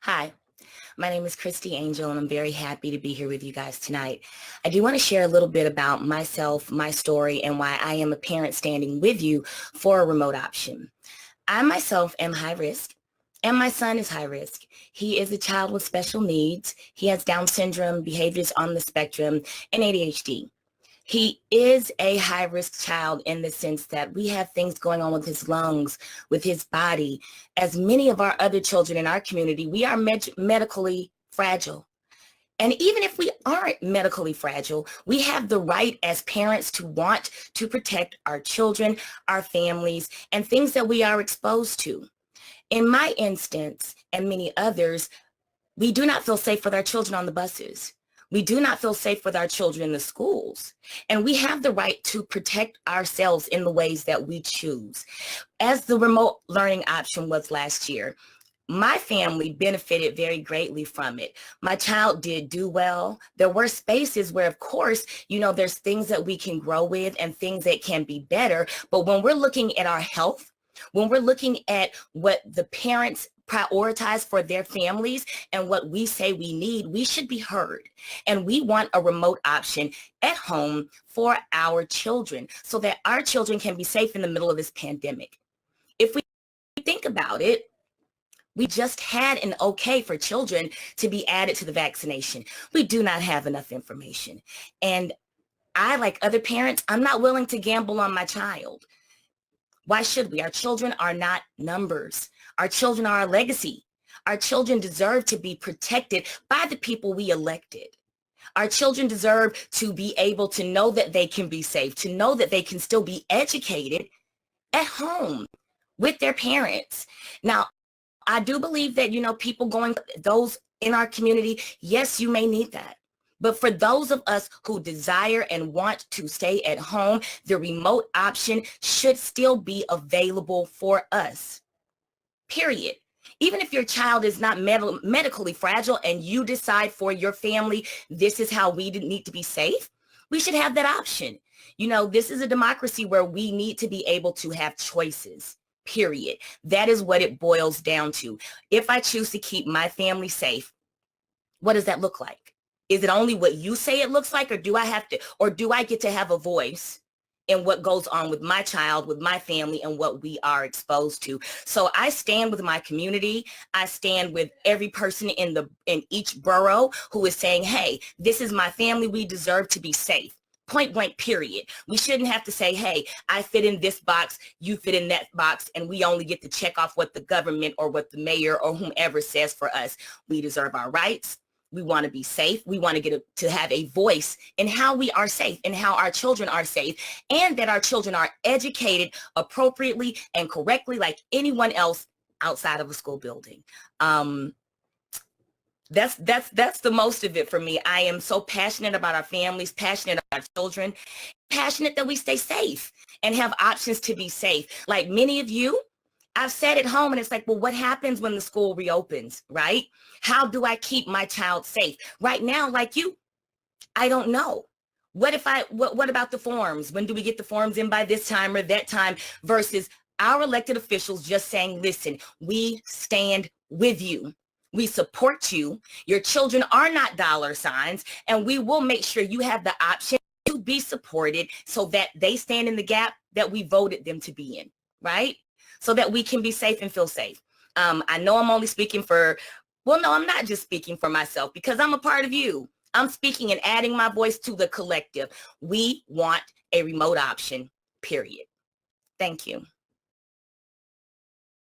Hi, my name is Christi Angel, and I'm very happy to be here with you guys tonight. I do want to share a little bit about myself, my story, and why I am a parent standing with you for a remote option. I myself am high risk, and my son is high risk. He is a child with special needs. He has Down syndrome, behaviors on the spectrum, and ADHD. He is a high-risk child in the sense that we have things going on with his lungs, with his body. As many of our other children in our community, we are medically fragile. And even if we aren't medically fragile, we have the right as parents to want to protect our children, our families, and things that we are exposed to. In my instance, and many others, we do not feel safe with our children on the buses. We do not feel safe with our children in the schools. And we have the right to protect ourselves in the ways that we choose. As the remote learning option was last year, my family benefited very greatly from it. My child did do well. There were spaces where, of course, there's things that we can grow with and things that can be better. But when we're looking at our health, when we're looking at what the parents prioritize for their families and what we say we need, we should be heard. And we want a remote option at home for our children so that our children can be safe in the middle of this pandemic. If we think about it, we just had an okay for children to be added to the vaccination. We do not have enough information. And I, like other parents, I'm not willing to gamble on my child. Why should we? Our children are not numbers. Our children are a legacy. Our children deserve to be protected by the people we elected. Our children deserve to be able to know that they can be safe, to know that they can still be educated at home with their parents. Now, I do believe that, people those in our community, yes, you may need that. But for those of us who desire and want to stay at home, the remote option should still be available for us, period. Even if your child is not medically fragile and you decide for your family, this is how we need to be safe, we should have that option. This is a democracy where we need to be able to have choices, period. That is what it boils down to. If I choose to keep my family safe, what does that look like? Is it only what you say it looks like, or do I get to have a voice in what goes on with my child, with my family, and what we are exposed to? So I stand with my community. I stand with every person in each borough who is saying, hey, this is my family. We deserve to be safe. Point blank, period. We shouldn't have to say, hey, I fit in this box, you fit in that box, and we only get to check off what the government or what the mayor or whomever says for us. We deserve our rights. We want to be safe. We want to have a voice in how we are safe and how our children are safe, and that our children are educated appropriately and correctly like anyone else outside of a school building. That's the most of it for me. I am so passionate about our families, passionate about our children, passionate that we stay safe and have options to be safe. Like many of you, I've sat at home and it's like, well, what happens when the school reopens, right? How do I keep my child safe? Right now, like you, I don't know. What about the forms? When do we get the forms in by this time or that time versus our elected officials just saying, listen, we stand with you. We support you. Your children are not dollar signs, and we will make sure you have the option to be supported so that they stand in the gap that we voted them to be in, right? So that we can be safe and feel safe. I know I'm only speaking no, I'm not just speaking for myself because I'm a part of you. I'm speaking and adding my voice to the collective. We want a remote option, period. Thank you.